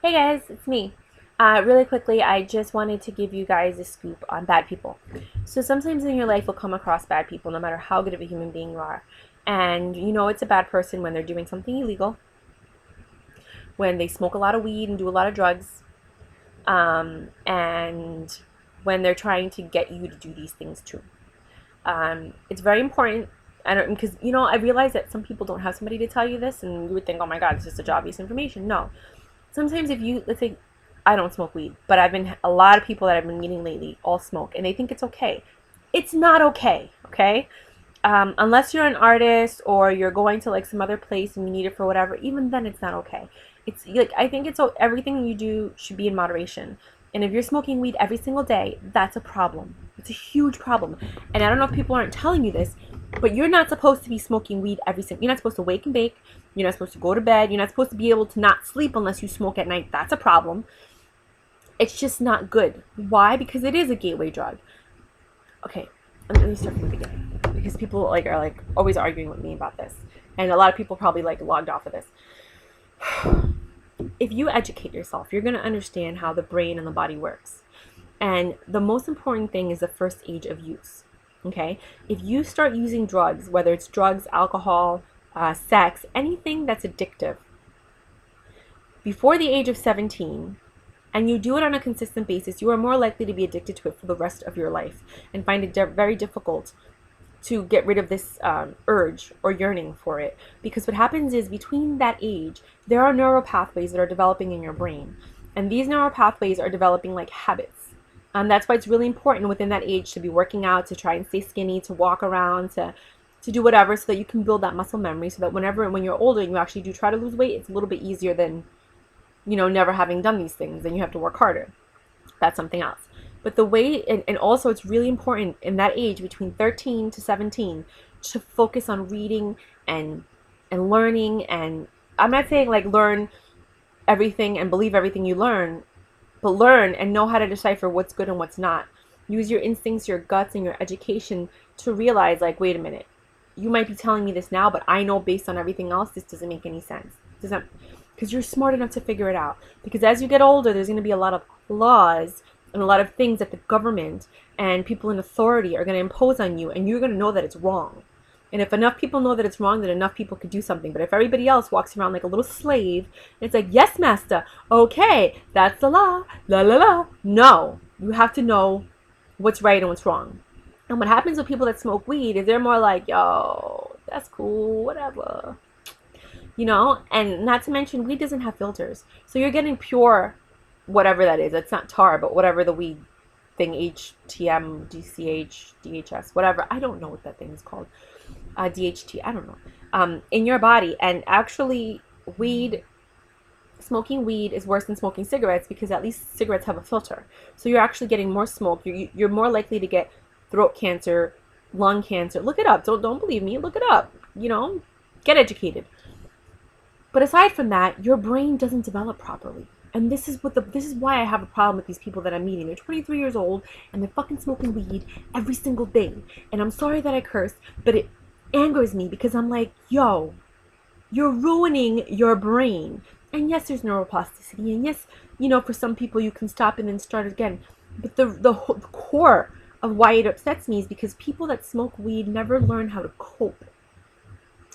Hey guys, it's me. Really quickly, I just wanted to give you guys a scoop on bad people. So sometimes in your life you'll come across bad people, no matter how good of a human being you are. And you know it's a bad person when they're doing something illegal, when they smoke a lot of weed and do a lot of drugs, and when they're trying to get you to do these things too. It's very important. I don't because I realize that some people don't have somebody to tell you this, and you would think, oh my God, it's just such obvious information. No, sometimes if you let's say I don't smoke weed, but a lot of people that I've been meeting lately all smoke and they think it's okay. It's not okay, okay? Unless you're an artist or you're going to like some other place and you need it for whatever, even then it's not okay. It's like I think it's everything you do should be in moderation. And if you're smoking weed every single day, that's a problem. It's a huge problem. And I don't know if people aren't telling you this, but you're not supposed to be smoking weed every single. You're not supposed to wake and bake. You're not supposed to go to bed. You're not supposed to be able to not sleep unless you smoke at night. That's a problem. It's just not good. Why? Because it is a gateway drug. Okay, let me start from the beginning because people are always arguing with me about this, and a lot of people probably logged off of this. If you educate yourself, you're going to understand how the brain and the body works. And the most important thing is the first age of use. Okay? If you start using drugs, whether it's drugs, alcohol, sex, anything that's addictive, before the age of 17, and you do it on a consistent basis, you are more likely to be addicted to it for the rest of your life and find it very difficult to get rid of this urge or yearning for it. Because what happens is between that age, there are neural pathways that are developing in your brain. And these neural pathways are developing like habits. That's why it's really important within that age to be working out, to try and stay skinny, to walk around, to do whatever so that you can build that muscle memory so that when you're older and you actually do try to lose weight, it's a little bit easier than, never having done these things and you have to work harder. That's something else. But the way, and also it's really important in that age between 13 to 17 to focus on reading and learning. And I'm not saying learn everything and believe everything you learn, but learn and know how to decipher what's good and what's not. Use your instincts, your guts, and your education to realize wait a minute, you might be telling me this now, but I know based on everything else, this doesn't make any sense. Doesn't, because you're smart enough to figure it out. Because as you get older, there's going to be a lot of laws and a lot of things that the government and people in authority are going to impose on you, and you're going to know that it's wrong. And if enough people know that it's wrong, then enough people could do something. But if everybody else walks around like a little slave, it's like, yes, master, okay, that's the law, la la la. No, you have to know what's right and what's wrong. And what happens with people that smoke weed is they're more like, yo, that's cool, whatever. And not to mention, weed doesn't have filters. So you're getting pure whatever that is. It's not tar, but whatever the weed thing, HTM, DCH, DHS, whatever. I don't know what that thing is called. DHT, I don't know. In your body. And actually, smoking weed is worse than smoking cigarettes because at least cigarettes have a filter. So you're actually getting more smoke. You're more likely to get throat cancer, lung cancer. Look it up. Don't believe me. Look it up. Get educated. But aside from that, your brain doesn't develop properly. And this is why I have a problem with these people that I'm meeting. They're 23 years old and they're fucking smoking weed every single day. And I'm sorry that I curse, but it angers me because I'm like, yo, you're ruining your brain. And yes, there's neuroplasticity. And yes, for some people you can stop and then start again. But the core of why it upsets me is because people that smoke weed never learn how to cope.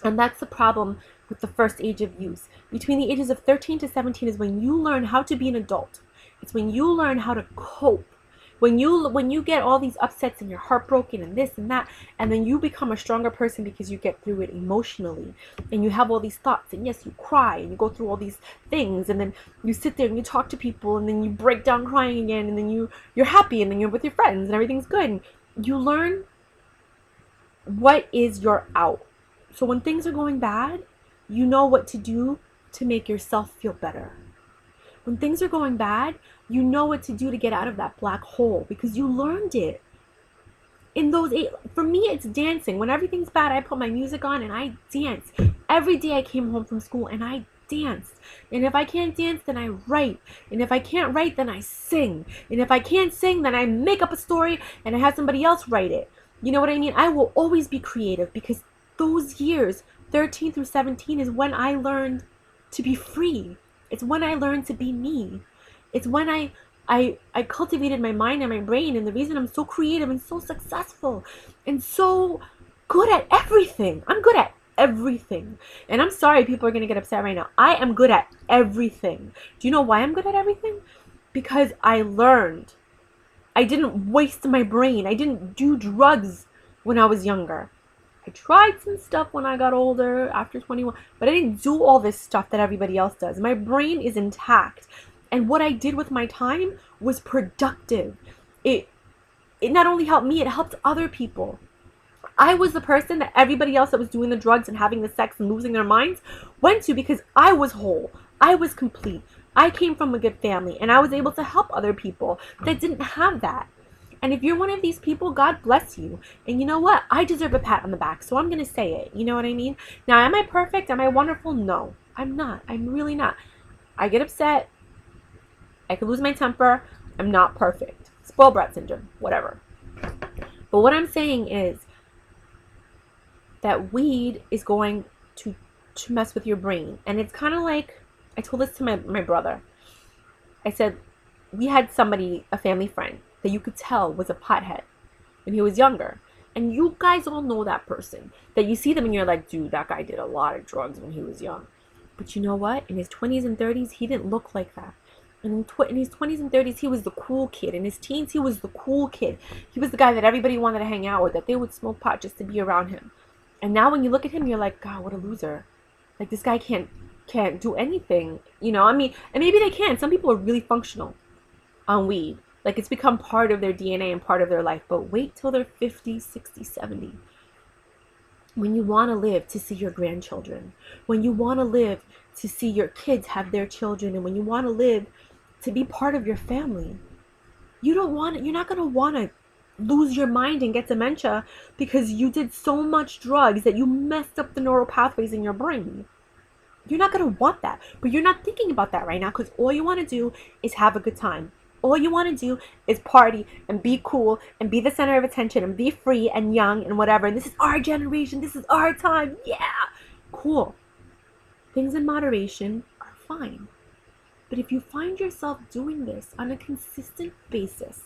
And that's the problem with the first age of use. Between the ages of 13 to 17 is when you learn how to be an adult. It's when you learn how to cope. When you get all these upsets and you're heartbroken and this and that, and then you become a stronger person because you get through it emotionally. And you have all these thoughts, and yes, you cry, and you go through all these things, and then you sit there and you talk to people, and then you break down crying again, and then you're happy, and then you're with your friends, and everything's good. And you learn what is your out. So when things are going bad, you know what to do to make yourself feel better. When things are going bad, you know what to do to get out of that black hole because you learned it. For me, it's dancing. When everything's bad, I put my music on and I dance. Every day I came home from school and I danced. And if I can't dance, then I write. And if I can't write, then I sing. And if I can't sing, then I make up a story and I have somebody else write it. You know what I mean? I will always be creative because those years, 13 through 17, is when I learned to be free. It's when I learned to be me. It's when I cultivated my mind and my brain, and the reason I'm so creative and so successful and so good at everything. I'm good at everything. And I'm sorry people are going to get upset right now. I am good at everything. Do you know why I'm good at everything? Because I learned. I didn't waste my brain. I didn't do drugs when I was younger. I tried some stuff when I got older, after 21, but I didn't do all this stuff that everybody else does. My brain is intact. And what I did with my time was productive. It not only helped me, it helped other people. I was the person that everybody else that was doing the drugs and having the sex and losing their minds went to, because I was whole. I was complete. I came from a good family, and I was able to help other people that didn't have that. And if you're one of these people, God bless you. And you know what? I deserve a pat on the back, so I'm going to say it. You know what I mean? Now, am I perfect? Am I wonderful? No, I'm not. I'm really not. I get upset. I could lose my temper. I'm not perfect. Spoiled brat syndrome, whatever. But what I'm saying is that weed is going to mess with your brain. And it's kind of like, I told this to my brother. I said, we had somebody, a family friend, that you could tell was a pothead when he was younger. And you guys all know that person. That you see them and you're like, dude, that guy did a lot of drugs when he was young. But you know what? In his 20s and 30s, he didn't look like that. And in his 20s and 30s, he was the cool kid. In his teens, he was the cool kid. He was the guy that everybody wanted to hang out with, that they would smoke pot just to be around him. And now when you look at him, you're like, God, what a loser. Like, this guy can't do anything. You know, I mean, and maybe they can. Some people are really functional on weed. Like, it's become part of their DNA and part of their life. But wait till they're 50, 60, 70. When you want to live to see your grandchildren. When you want to live to see your kids have their children. And when you want to live to be part of your family. You're not going to want to lose your mind and get dementia because you did so much drugs that you messed up the neural pathways in your brain. You're not going to want that. But you're not thinking about that right now, because all you want to do is have a good time. All you want to do is party and be cool and be the center of attention and be free and young and whatever. And this is our generation. This is our time. Yeah. Cool. Things in moderation are fine. But if you find yourself doing this on a consistent basis,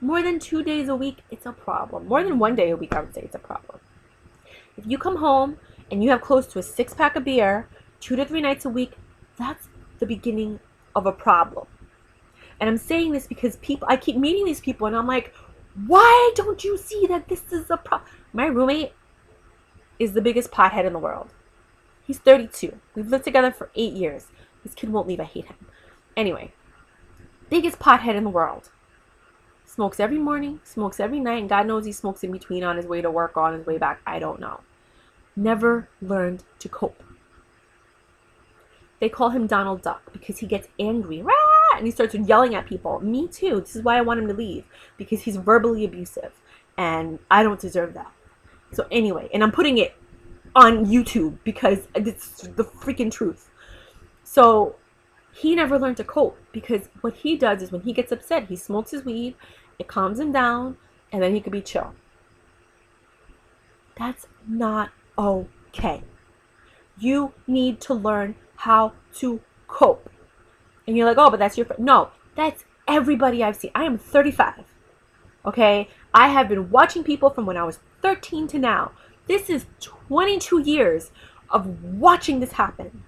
more than 2 days a week, it's a problem. More than 1 day a week, I would say it's a problem. If you come home and you have close to a 6-pack of beer 2 to 3 nights a week, that's the beginning of a problem. And I'm saying this because I keep meeting these people and I'm like, why don't you see that this is a problem? My roommate is the biggest pothead in the world. He's 32. We've lived together for 8 years. This kid won't leave. I hate him. Anyway, biggest pothead in the world. Smokes every morning, smokes every night, and God knows he smokes in between on his way to work or on his way back. I don't know. Never learned to cope. They call him Donald Duck because he gets angry. Rah! And he starts yelling at people. Me too. This is why I want him to leave. Because he's verbally abusive. And I don't deserve that. So anyway, and I'm putting it on YouTube because it's the freaking truth. So he never learned to cope, because what he does is when he gets upset, he smokes his weed, it calms him down, and then he could be chill. That's not okay. You need to learn how to cope. And you're like, oh, but that's your friend. No, that's everybody I've seen. I am 35. Okay? I have been watching people from when I was 13 to now. This is 22 years of watching this happen.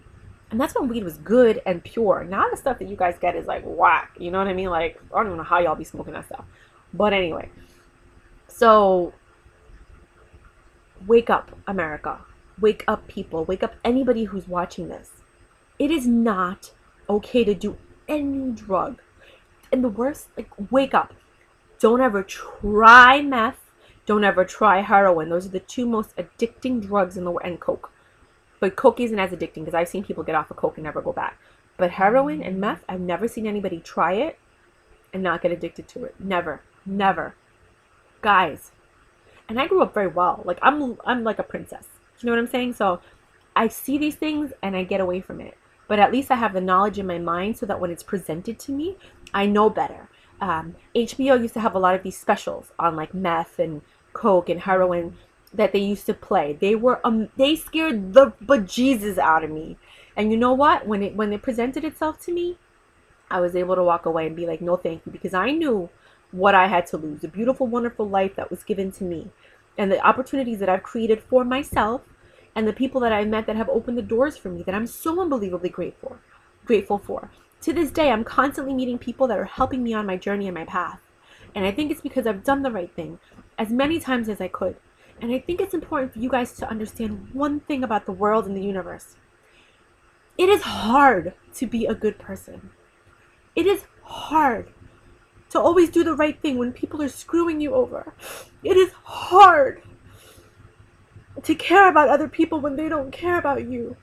And that's when weed was good and pure. Now the stuff that you guys get is like whack. You know what I mean? Like, I don't even know how y'all be smoking that stuff. But anyway. So, wake up, America. Wake up, people. Wake up, anybody who's watching this. It is not okay to do any drug. And the worst, like, wake up. Don't ever try meth. Don't ever try heroin. Those are the two most addicting drugs in the world. And coke. But coke isn't as addicting, because I've seen people get off of coke and never go back. But heroin and meth, I've never seen anybody try it and not get addicted to it. Never. Never. Guys. And I grew up very well. Like, I'm like a princess. You know what I'm saying? So I see these things and I get away from it. But at least I have the knowledge in my mind so that when it's presented to me, I know better. HBO used to have a lot of these specials on like meth and coke and heroin that they used to play. They scared the bejesus out of me. And you know what? When it presented itself to me, I was able to walk away and be like, no, thank you, because I knew what I had to lose, the beautiful, wonderful life that was given to me, and the opportunities that I've created for myself, and the people that I've met that have opened the doors for me that I'm so unbelievably grateful for. To this day, I'm constantly meeting people that are helping me on my journey and my path. And I think it's because I've done the right thing as many times as I could. And I think it's important for you guys to understand one thing about the world and the universe. It is hard to be a good person. It is hard to always do the right thing when people are screwing you over. It is hard to care about other people when they don't care about you.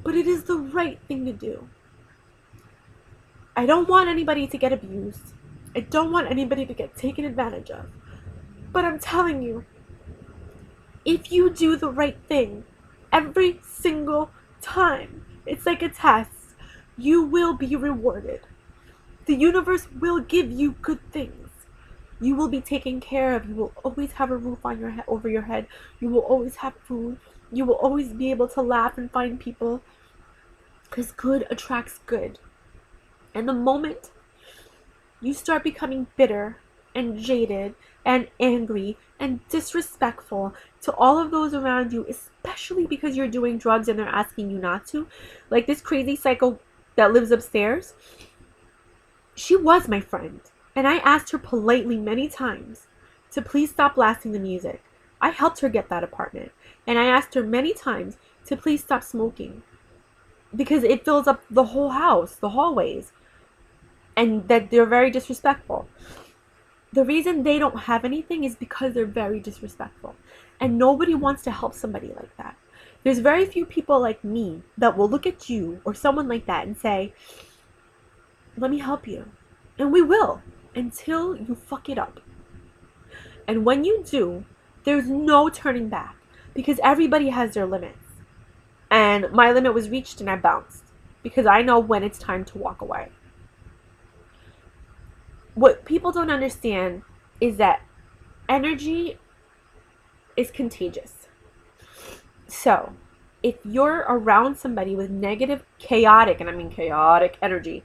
But it is the right thing to do. I don't want anybody to get abused. I don't want anybody to get taken advantage of. But I'm telling you, if you do the right thing every single time, it's like a test, you will be rewarded. The universe will give you good things. You will be taken care of. You will always have a roof on your head, over your head. You will always have food. You will always be able to laugh and find people. Because good attracts good. And the moment you start becoming bitter and jaded and angry and disrespectful to all of those around you, especially because you're doing drugs and they're asking you not to, like this crazy psycho that lives upstairs, she was my friend. And I asked her politely many times to please stop blasting the music. I helped her get that apartment. And I asked her many times to please stop smoking. Because it fills up the whole house, the hallways. And that they're very disrespectful. The reason they don't have anything is because they're very disrespectful. And nobody wants to help somebody like that. There's very few people like me that will look at you or someone like that and say, let me help you. And we will. Until you fuck it up. And when you do, there's no turning back. Because everybody has their limits. And my limit was reached and I bounced. Because I know when it's time to walk away. What people don't understand is that energy is contagious. So, if you're around somebody with negative, chaotic, and I mean chaotic energy,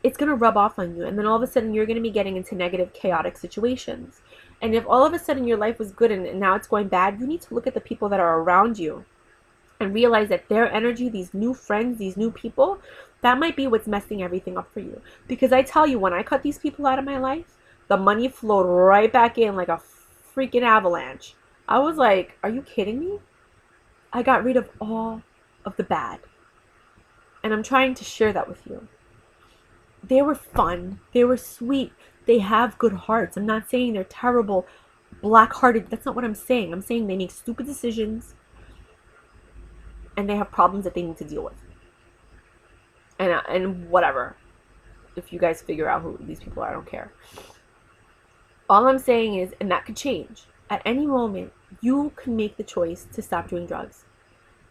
it's going to rub off on you. And then all of a sudden, you're going to be getting into negative, chaotic situations. And if all of a sudden your life was good and now it's going bad, you need to look at the people that are around you and realize that their energy, these new friends, these new people, that might be what's messing everything up for you. Because I tell you, when I cut these people out of my life, the money flowed right back in like a freaking avalanche. I was like, are you kidding me? I got rid of all of the bad. And I'm trying to share that with you. They were fun. They were sweet. They have good hearts. I'm not saying they're terrible, black-hearted. That's not what I'm saying. I'm saying they make stupid decisions. And they have problems that they need to deal with. And whatever. If you guys figure out who these people are, I don't care. All I'm saying is, and that could change. At any moment, you can make the choice to stop doing drugs.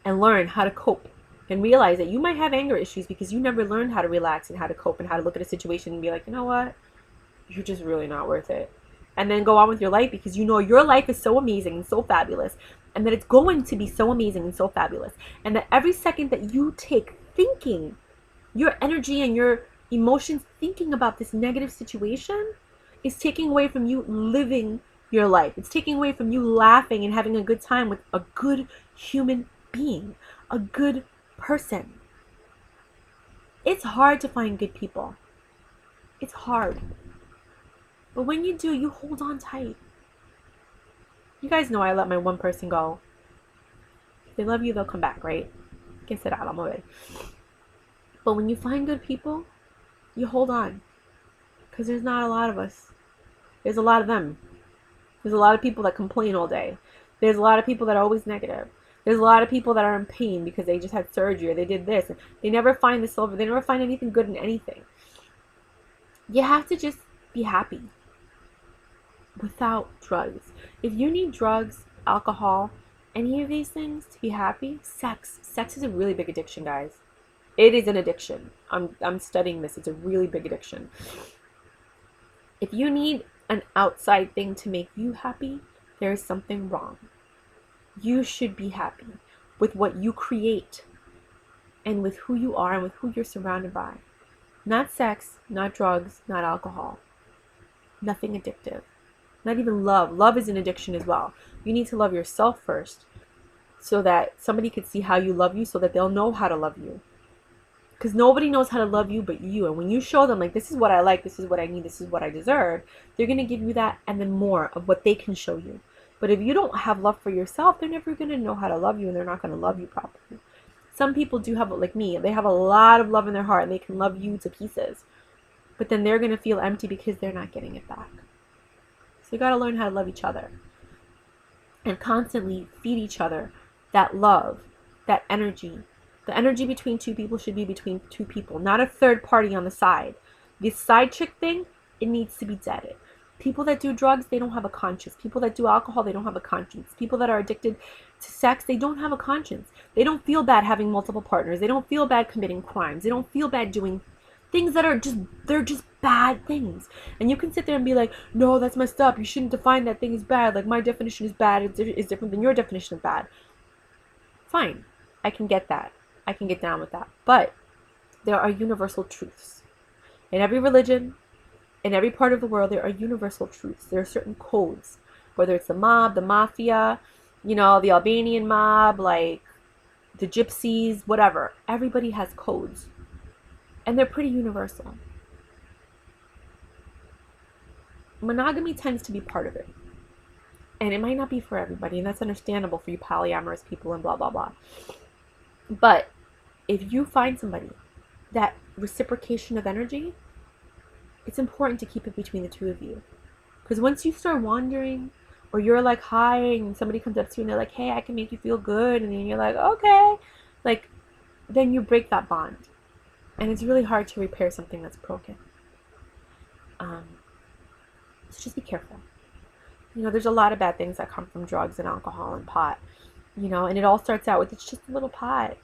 And learn how to cope. And realize that you might have anger issues because you never learned how to relax and how to cope and how to look at a situation and be like, you know what? You're just really not worth it. And then go on with your life because you know your life is so amazing and so fabulous. And that it's going to be so amazing and so fabulous. And that every second that you take thinking, your energy and your emotions thinking about this negative situation is taking away from you living your life. It's taking away from you laughing and having a good time with a good human being. A good person. It's hard to find good people. It's hard. But when you do, you hold on tight. You guys know I let my one person go. If they love you, they'll come back, right? Que será el amor. But when you find good people, you hold on. Because there's not a lot of us. There's a lot of them. There's a lot of people that complain all day. There's a lot of people that are always negative. There's a lot of people that are in pain because they just had surgery or they did this. They never find the silver. They never find anything good in anything. You have to just be happy without drugs. If you need drugs, alcohol, any of these things to be happy, sex is a really big addiction, guys. It is an addiction. I'm studying this. It's a really big addiction. If you need an outside thing to make you happy, there is something wrong. You should be happy with what you create. and with who you are and with who you're surrounded by. Not sex, not drugs, not alcohol. Nothing addictive. Not even love. Love is an addiction as well. You need to love yourself first so that somebody could see how you love you, so that they'll know how to love you. Because nobody knows how to love you but you. And when you show them, like, this is what I like, this is what I need, this is what I deserve, they're going to give you that and then more of what they can show you. But if you don't have love for yourself, they're never going to know how to love you, and they're not going to love you properly. Some people do have, like me, they have a lot of love in their heart and they can love you to pieces. But then they're going to feel empty because they're not getting it back. So you got to learn how to love each other. And constantly feed each other that love, that energy. The energy between two people should be between two people, not a third party on the side. This side chick thing, it needs to be dead. People that do drugs, they don't have a conscience. People that do alcohol, they don't have a conscience. People that are addicted to sex, they don't have a conscience. They don't feel bad having multiple partners. They don't feel bad committing crimes. They don't feel bad doing things that are they're just bad things. And you can sit there and be like, no, that's messed up. You shouldn't define that thing as bad. Like, my definition is bad. It's different than your definition of bad. Fine. I can get that. I can get down with that. But there are universal truths. In every religion, in every part of the world, there are universal truths. There are certain codes. Whether it's the mob, the mafia, the Albanian mob, like the gypsies, whatever. Everybody has codes. And they're pretty universal. Monogamy tends to be part of it. And it might not be for everybody, and that's understandable for you polyamorous people and blah, blah, blah. But if you find somebody, that reciprocation of energy, it's important to keep it between the two of you. Because once you start wandering, or you're like high and somebody comes up to you and they're like, hey, I can make you feel good, and then you're like, okay, like, then you break that bond. And it's really hard to repair something that's broken. So just be careful. There's a lot of bad things that come from drugs and alcohol and pot. And it all starts out with, it's just a little pot.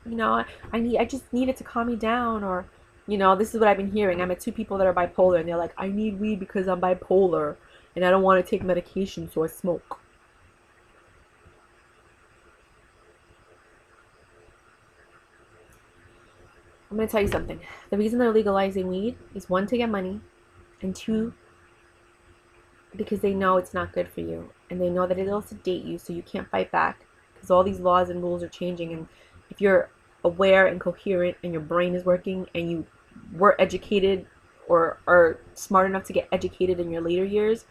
I just need it to calm me down. Or, this is what I've been hearing. I met 2 people that are bipolar, and they're like, I need weed because I'm bipolar and I don't want to take medication, so I smoke. I'm going to tell you something. The reason they're legalizing weed is 1, to get money, and 2, because they know it's not good for you, and they know that it'll sedate you, so you can't fight back, because all these laws and rules are changing. And if you're aware and coherent and your brain is working and you were educated or are smart enough to get educated in your later years,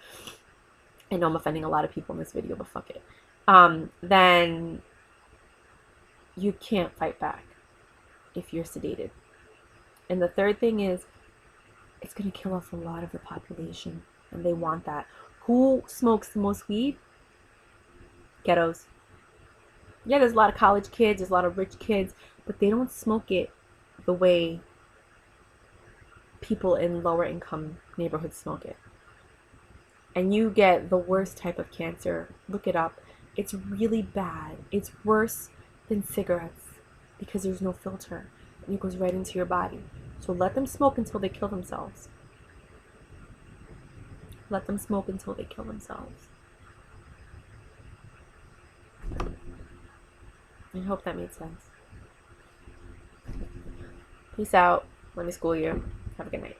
I know I'm offending a lot of people in this video, but fuck it, then you can't fight back if you're sedated. And the third thing is, it's going to kill off a lot of the population, and they want that. Who smokes the most weed? Ghettos. Yeah, there's a lot of college kids, there's a lot of rich kids, but they don't smoke it the way people in lower income neighborhoods smoke it. And you get the worst type of cancer. Look it up. It's really bad. It's worse than cigarettes because there's no filter, and it goes right into your body. So let them smoke until they kill themselves. Let them smoke until they kill themselves. I hope that made sense. Peace out. Let me school you. Have a good night.